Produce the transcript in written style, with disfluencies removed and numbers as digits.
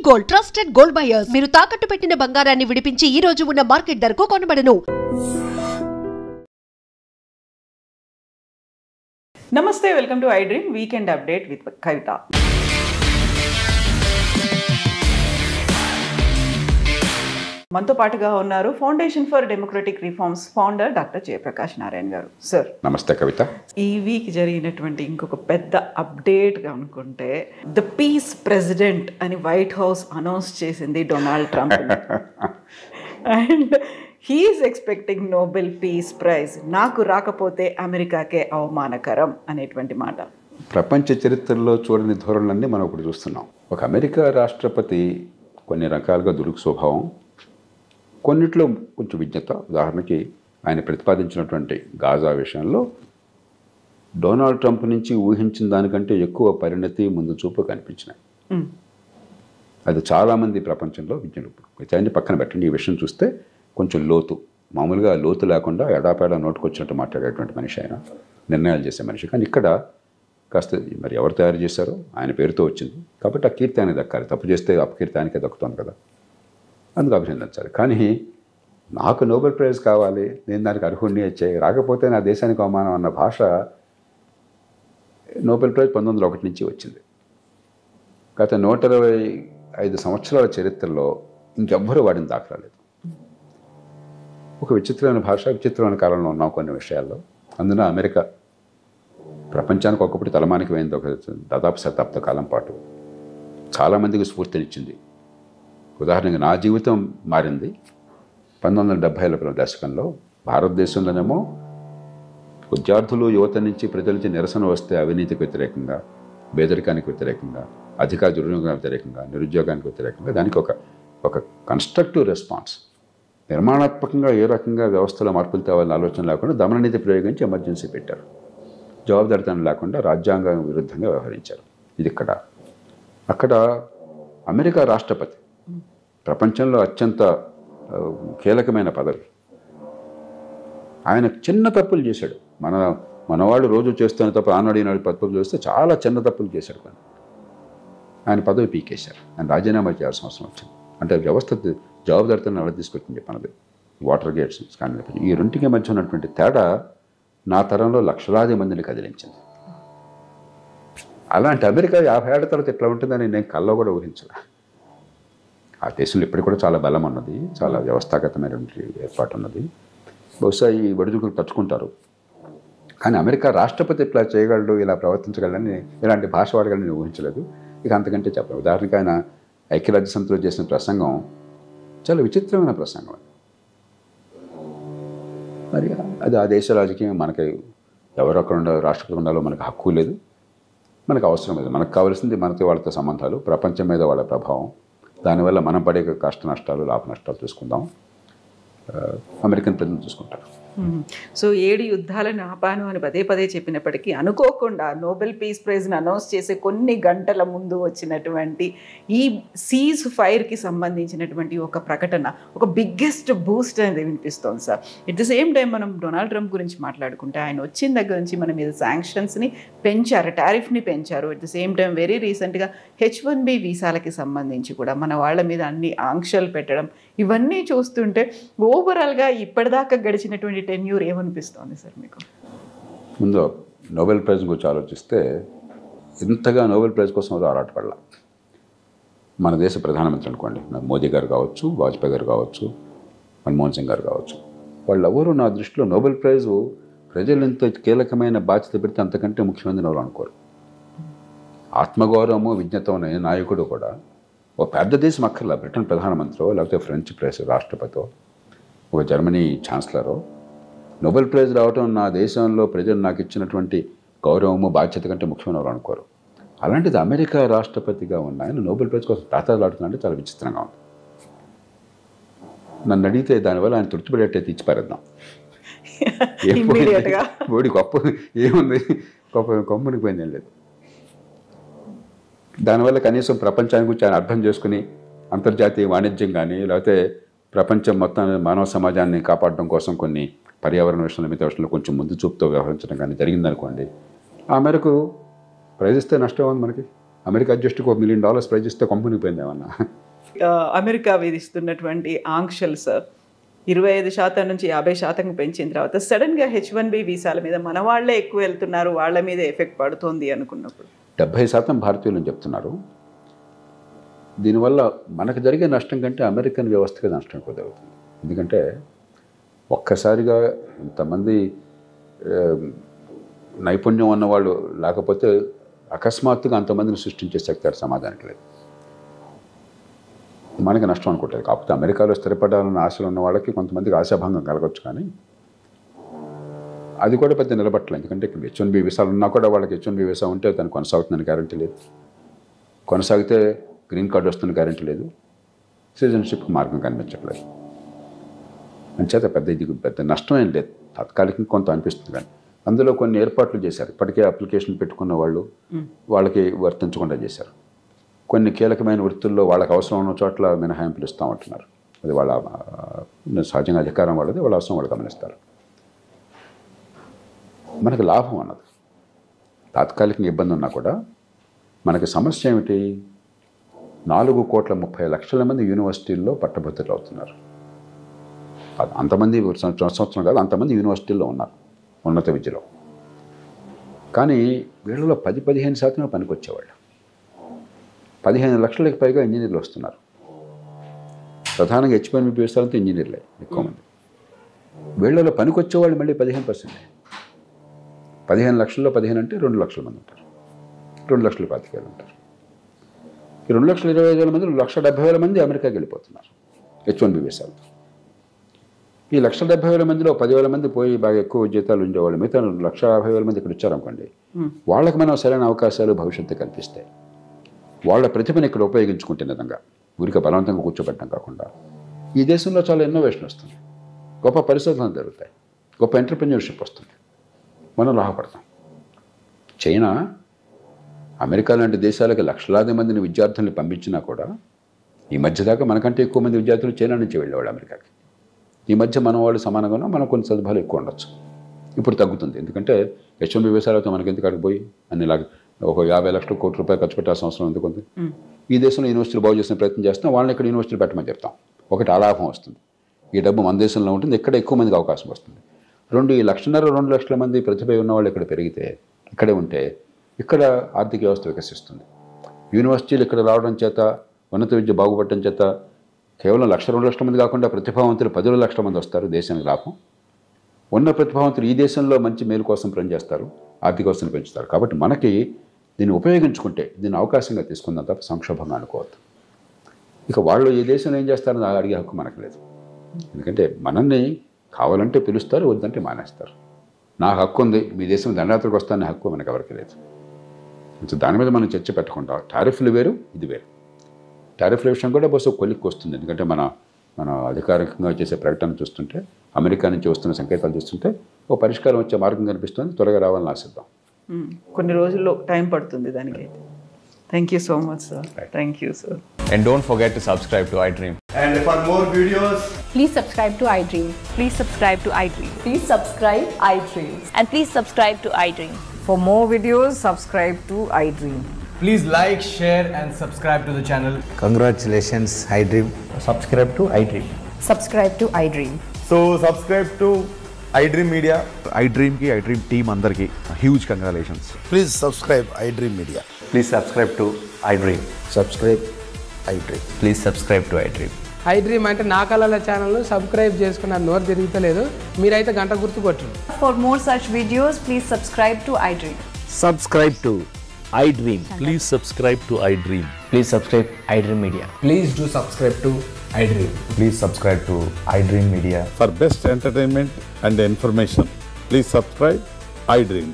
Gold, trusted gold buyers. మీరు తాకట్టు పెట్టిన బంగారాన్ని విడిపించి ఈ రోజు ఉన్న మార్కెట్ ధరకు కొనబడను. నమస్తే, welcome to I dream weekend update with Kavitha. మనతో పాటుగా ఉన్నారు foundation for democratic reforms founder doctor Jayaprakash Narayan garu. Sir నమస్తే కవిత. ఈ వీక్ జరిగినటువంటి ఇంకొక పెద్ద అప్డేట్ అనుకుంటే ద పీస్ ప్రెసిడెంట్ అని వైట్ హౌస్ అనౌన్స్ చేసింది Donald Trump. And he's expecting Nobel peace prize. నాకు రాకపోతే అమెరికాకే అవమానకరం అనేటువంటి మాట. ప్రపంచ చరిత్రలో చూడని ధోరణులన్నీ మనం ఇప్పుడు చూస్తున్నాం. ఒక అమెరికా రాష్ట్రపతి కొన్ని రకాలుగా దురుకు స్వభావం, కొన్నిట్లో కొంచెం విజ్ఞత. ఉదాహరణకి ఆయన ప్రతిపాదించినటువంటి గాజా విషయంలో డొనాల్డ్ ట్రంప్ నుంచి ఊహించిన దానికంటే ఎక్కువ పరిణతి, ముందు చూపు కనిపించినాయి. అది చాలామంది ప్రపంచంలో విజ్ఞులు. అన్ని పక్కన పెట్టండి, ఈ విషయం చూస్తే కొంచెం లోతు, మామూలుగా లోతు లేకుండా ఎడాపేడా నోటుకొచ్చినట్టు మాట్లాడేటువంటి మనిషి, ఆయన నిర్ణయాలు చేసే మనిషి. కానీ ఇక్కడ కాస్త మరి ఎవరు తయారు చేశారో ఆయన పేరుతో వచ్చింది కాబట్టి ఆ కీర్తి ఆయనకి దక్కాలి. తప్పు చేస్తే అపకీర్తి ఆయనకే దక్కుతుంది కదా, అందుకు అభినందించాలి. కానీ నాకు నోబెల్ ప్రైజ్ కావాలి, నేను దానికి అర్హుడిని వచ్చాయి, రాకపోతే నా దేశానికి అవమానం అన్న భాష నోబెల్ ప్రైజ్ 1901 నుంచి వచ్చింది. గత 125 సంవత్సరాల చరిత్రలో ఇంకెవ్వరూ వాడిని దాఖలాలేదు. ఒక విచిత్రమైన భాష, విచిత్రమైన కాలంలో ఉన్నాం కొన్ని విషయాల్లో. అందున అమెరికా ప్రపంచానికి ఒకప్పుడు తలమానికి పోయింది. ఒక దాదాపు శతాబ్ద కాలం పాటు చాలామందికి స్ఫూర్తినిచ్చింది. ఉదాహరణకి నా జీవితం మారింది 1970ల దశకంలో. భారతదేశంలోనేమో విద్యార్థులు, యువత నుంచి ప్రజల నుంచి నిరసన వస్తే అవినీతికి వ్యతిరేకంగా, పేదరికానికి వ్యతిరేకంగా, అధికార దుర్వినియోగానికి వ్యతిరేకంగా, నిరుద్యోగానికి వ్యతిరేకంగా దానికి ఒక కన్స్ట్రక్టివ్ రెస్పాన్స్, నిర్మాణాత్మకంగా ఏ రకంగా వ్యవస్థలో మార్పులు తేవాలని ఆలోచన లేకుండా దమననీతి ప్రయోగించి ఎమర్జెన్సీ పెట్టారు. జవాబుదారితనం లేకుండా రాజ్యాంగ విరుద్ధంగా వ్యవహరించారు. ఇది అక్కడ అమెరికా రాష్ట్రపతి ప్రపంచంలో అత్యంత కీలకమైన పదవి. ఆయన చిన్న తప్పులు చేశాడు. మనవాళ్ళు రోజు చేస్తున్న తప్పు, ఆనాడు ఈనాడు తప్పులు చేస్తే చాలా చిన్న తప్పులు చేశాడు. కానీ ఆయన పదవి పీకేశారు. ఆయన రాజీనామా చేయాల్సిన అవసరం వచ్చింది. అంటే వ్యవస్థ జవాబుదారితనం ఎలా తీసుకొచ్చింది చెప్పన్నది. వాటర్ గేట్స్ కానీ ఈ రెండింటికి మధ్య ఉన్నటువంటి తేడా నా తరంలో లక్షలాది మందిని కదిలించింది. అలాంటి అమెరికా 50 ఏళ్ల తర్వాత ఎట్లా ఉంటుందని నేను కల్లో కూడా ఊహించలే. ఆ దేశంలో ఇప్పటికి కూడా చాలా బలం ఉన్నది, చాలా వ్యవస్థాగతమైనటువంటి ఏర్పాటు ఉన్నది. బహుశా ఈ ఒడిదుడుకులు తచ్చుకుంటారు. కానీ అమెరికా రాష్ట్రపతి ఇట్లా చేయగలడు, ఇలా ప్రవర్తించగలడని, ఇలాంటి భాష వాడగలని ఊహించలేదు. ఇక అంతకంటే చెప్పాను. ఉదాహరణకి ఆయన ఐక్యరాజ్య సమితిలో చేసిన ప్రసంగం చాలా విచిత్రమైన ప్రసంగం. మరి అది ఆ దేశ రాజకీయం. మనకి ఎవరొక్కడ రాష్ట్రపతి ఉండాలో మనకు హక్కు లేదు, మనకు అవసరం లేదు. మనకు కావాల్సింది మనతో వాళ్ళతో సంబంధాలు, ప్రపంచం మీద వాళ్ళ ప్రభావం, దానివల్ల మనం పడే కష్ట నష్టాలు, లాభ నష్టాలు చూసుకుందాం. అమెరికన్ ప్రజలు చూసుకుంటారు. సో 7 యుద్ధాలను ఆపాను అని పదే చెప్పినప్పటికీ అనుకోకుండా నోబెల్ పీస్ ప్రైజ్ని అనౌన్స్ చేసే కొన్ని గంటల ముందు వచ్చినటువంటి ఈ సీజ్ ఫైర్కి సంబంధించినటువంటి ఒక ప్రకటన ఒక బిగ్గెస్ట్ బూస్ట్ అనేది వినిపిస్తోంది sir. At the same time మనం డొనాల్డ్ ట్రంప్ గురించి మాట్లాడుకుంటే ఆయన వచ్చిన దగ్గర నుంచి మన మీద శాంక్షన్స్ని పెంచారు, టారిఫ్ని పెంచారు. At the same time very రీసెంట్గా H1B వీసాలకి సంబంధించి కూడా మన వాళ్ళ మీద అన్ని ఆంక్షలు పెట్టడం, ఇవన్నీ చూస్తుంటే ఓవరాల్గా ఇప్పటిదాకా గడిచినటువంటి టెన్యూర్ ఏమనిపిస్తోంది సార్ మీకు? ముందు నోబెల్ ప్రైజ్ గురించి ఆలోచిస్తే ఇంతగా నోబెల్ ప్రైజ్ కోసం ఎవరు ఆరాటపడాల. మన దేశ ప్రధానమంత్రి అనుకోండి, మోదీ గారు కావచ్చు, వాజ్పేయి గారు కావచ్చు, మన్మోహన్ సింగ్ గారు కావచ్చు, వాళ్ళెవరూ నా దృష్టిలో నోబెల్ ప్రైజు ప్రజలు ఎంత కీలకమైన బాధ్యత పెడితే అంతకంటే ముఖ్యమైనది ఎవరు అనుకోరు. ఆత్మగౌరవము, విజ్ఞత ఉన్న నాయకుడు కూడా ఒక పెద్ద దేశం అక్కర్లా, బ్రిటన్ ప్రధానమంత్రో, లేకపోతే ఫ్రెంచ్ రాష్ట్రపతితో, ఒక జర్మనీ ఛాన్సలరో నోబెల్ ప్రైజ్ రావటం నా దేశంలో ప్రజలు నాకు ఇచ్చినటువంటి గౌరవము, బాధ్యత కంటే ముఖ్యమైన వాళ్ళు అనుకోరు. అలాంటిది అమెరికా రాష్ట్రపతిగా ఉన్న ఆయన నోబెల్ ప్రైజ్ కోసం తాతాలాడుతున్నాడంటే చాలా విచిత్రంగా ఉంది. నన్ను అడిగితే దానివల్ల ఆయన తృప్తిపడేటైతే ఇచ్చిపారేద్దాం. ఓడి గొప్ప ఏముంది, కొమ్మునికి పోయింది ఏం లేదు. దానివల్ల కనీసం ప్రపంచానికి గురించి ఆయన అర్థం చేసుకుని అంతర్జాతీయ వాణిజ్యం కానీ, లేకపోతే ప్రపంచం మొత్తం మానవ సమాజాన్ని కాపాడడం కోసం కొన్ని పర్యావరణ విషయంలో, మిగతా విషయంలో కొంచెం ముందు చూపుతో వ్యవహరించడం కానీ జరిగిందనుకోండి, ఆ మేరకు ప్రైజ్ ఇస్తే నష్టం ఉంది మనకి. అమెరికా అధ్యక్షుడికి $1 million ప్రైజ్ ఇస్తే కంపెనీ పోయింది ఏమన్నా. అమెరికా విధిస్తున్నటువంటి ఆంక్షలు సార్ 25% నుంచి 50% పెంచిన తర్వాత సడన్గా H1B వీసాల మీద మన వాళ్ళే ఎక్కువ వెళ్తున్నారు, వాళ్ళ మీద ఎఫెక్ట్ పడుతుంది అనుకున్నప్పుడు 70% భారతీయులు అని చెప్తున్నారు. దీనివల్ల మనకు జరిగే నష్టం కంటే అమెరికన్ వ్యవస్థకి నష్టం ఎక్కువ జరుగుతుంది. ఎందుకంటే ఒక్కసారిగా ఇంతమంది నైపుణ్యం ఉన్నవాళ్ళు లేకపోతే అకస్మాత్తుగా అంతమందిని సృష్టించే శక్తి సమాజానికి లేదు. మనకి నష్టం అనుకుంటారు. కాకపోతే అమెరికాలో స్థిరపడాలన్న ఆశలు ఉన్న వాళ్ళకి కొంతమందికి ఆశాభంగం కలగవచ్చు, కానీ అది కూడా పెద్ద నిలబట్టలేదు. ఎందుకంటే ఇక్కడ H1B వీసాలు ఉన్నా కూడా వాళ్ళకి H1B వీసా ఉంటే తను కొనసాగుతుందని గ్యారంటీ లేదు, కొనసాగితే గ్రీన్ కార్డు వస్తున్న గ్యారంటీ లేదు, సిటిజన్షిప్కి మార్గం కనిపించట్లేదు. అంచేత పెద్ద నష్టం ఏం లేదు, తాత్కాలికంగా కొంత అనిపిస్తుంది. కానీ అందులో కొన్ని ఏర్పాట్లు చేశారు. ఇప్పటికే అప్లికేషన్ పెట్టుకున్న వాళ్ళు వాళ్ళకి వర్తించకుండా చేశారు. కొన్ని కీలకమైన వృత్తుల్లో వాళ్ళకి అవసరం ఉన్న చోట్ల మినహాయింపులు ఇస్తామంటున్నారు. అది వాళ్ళ సహజంగా అధికారం వాళ్ళది, వాళ్ళ అవసరం వాళ్ళు గమనిస్తారు. మనకి లాభం అన్నది తాత్కాలికంగా ఇబ్బంది ఉన్నా కూడా మనకి సమస్య ఏమిటి? 4,30,00,000 మంది యూనివర్సిటీల్లో పట్టభద్రులు అవుతున్నారు. అంతమంది సంవత్సరం కాదు, అంతమంది యూనివర్సిటీల్లో ఉన్నారు ఉన్నత విద్యలో. కానీ వీళ్ళలో 10-15% పనికొచ్చేవాళ్ళు. 15 లక్షలకు పైగా ఇంజనీర్లు వస్తున్నారు. ప్రధానంగా H1B వీసాలంతా ఇంజనీర్లే ఎక్కువ మంది. వీళ్ళలో పనికొచ్చేవాళ్ళు మళ్ళీ 15%. 15 లక్షల్లో 15 అంటే 2 లక్షల మంది ఉంటారు, 2,25,000 ఉంటారు. ఈ 2,25,000 మంది 1,70,000 మంది అమెరికాకి వెళ్ళిపోతున్నారు H1B వీసాలతో. ఈ 1,70,000 మందిలో 10,000 మంది పోయి బాగా ఎక్కువ జీతాలు ఉండేవాళ్ళు, మిగతా 1,50,000 మంది ఇక్కడ వచ్చారనుకోండి, వాళ్ళకి మనం సరైన అవకాశాలు భవిష్యత్తు కల్పిస్తాయి. వాళ్ళ ప్రతిభను ఇక్కడ ఉపయోగించుకుంటే నిజంగా ఊరికే బలవంతంగా కూర్చోబెట్టడం కాకుండా ఈ దేశంలో చాలా ఇన్నోవేషన్ వస్తుంది, గొప్ప పరిశోధనలు జరుగుతాయి, గొప్ప ఎంటర్‌ప్రెన్యూర్‌షిప్ వస్తుంది, మనం లాభపడతాం. చైనా, అమెరికా లాంటి దేశాలకి లక్షలాది మందిని విద్యార్థుల్ని పంపించినా కూడా ఈ మధ్య దాకా మనకంటే ఎక్కువ మంది విద్యార్థులు చైనా నుంచి వెళ్ళేవాళ్ళు అమెరికాకి. ఈ మధ్య మన వాళ్ళు సమానంగానో మనకు కొన్ని సదుపాయాలు ఎక్కువ ఉండొచ్చు. ఇప్పుడు తగ్గుతుంది, ఎందుకంటే H1B వీసాలతో మనకి ఎందుకు అక్కడికి పోయి అన్నిలాగా ఒక 50 లక్షల కోట్ల రూపాయలు ఖర్చు పెట్టాల్సిన అవసరం ఎందుకుంది? ఈ దేశంలో యూనివర్సిటీలు బాగు చేసిన ప్రయత్నం చేస్తాం, వాళ్ళని ఇక్కడ యూనివర్సిటీలు పెట్టమని చెప్తాం. ఒకటి ఆలాభం వస్తుంది, ఈ డబ్బు మన దేశంలో ఉంటుంది, ఇక్కడ ఎక్కువ మందికి అవకాశం వస్తుంది. 1.5 లక్షల 2 లక్షల మంది ప్రతిభ ఉన్న వాళ్ళు ఇక్కడ పెరిగితే, ఇక్కడే ఉంటే ఇక్కడ ఆర్థిక వ్యవస్థ వికసిస్తుంది. యూనివర్సిటీలు ఇక్కడ రావడం చేత, ఉన్నత విద్య బాగుపడటం చేత కేవలం 1-2 లక్షల మంది కాకుండా ప్రతిభావంతులు 10 లక్షల మంది వస్తారు, దేశానికి లాభం. ఉన్న ప్రతిభావంతులు ఈ దేశంలో మంచి మేలు కోసం పనిచేస్తారు, ఆర్థిక వ్యవస్థను పెంచుతారు. కాబట్టి మనకి దీన్ని ఉపయోగించుకుంటే, దీన్ని అవకాశంగా తీసుకుందాం తప్ప సంక్షోభంగా అనుకోవద్దు. ఇక వాళ్ళు ఈ దేశంలో ఏం చేస్తారని అడిగే హక్కు మనకు లేదు. ఎందుకంటే మనల్ని కావాలంటే పిలుస్తారు, వద్దంటే మానేస్తారు. నాకు హక్కు ఉంది, మీ దేశం దండయాత్రకు వస్తాననే హక్కు మనకు ఎవరికి లేదు. దాని మీద మనం చర్చ పెట్టకుండా టారిఫ్లు వేరు, ఇది వేరు. టారిఫ్ల విషయం కూడా బస్సు కొలిక్కి వస్తుంది. ఎందుకంటే మన అధికారికంగా చేసే ప్రకటన చూస్తుంటే, అమెరికా నుంచి వస్తున్న సంకేతాలు చూస్తుంటే ఓ పరిష్కారం వచ్చే మార్గం కనిపిస్తుంది. త్వరగా రావాలని ఆశిద్దాం. కొన్ని రోజుల్లో టైం పడుతుంది దానికైతే. Thank you so much sir. Thank you sir. And don't forget to subscribe to iDream. And for more videos, please subscribe to iDream. Please subscribe to iDream. Please subscribe iDream. And please subscribe to iDream. For more videos, subscribe to iDream. please like, share and subscribe to the channel. Congratulations, iDream. Subscribe to iDream. Subscribe to iDream. So subscribe to iDream Media. iDream team andarki huge congratulations. Please subscribe iDream Media. Please subscribe to iDream. Subscribe iDream. Please subscribe to iDream. iDream అంటే నా కళల ఛానల్ను subscribe చేసుకున్న నోరు తిరుగుతలేదు, మీరైతే గంట గుర్తు కొట్టండి. For more such videos, please subscribe to iDream. Subscribe to iDream. Please subscribe to iDream. Please subscribe iDream Media. Please do subscribe to iDream. Please subscribe to iDream Media. For best entertainment and information, please subscribe iDream.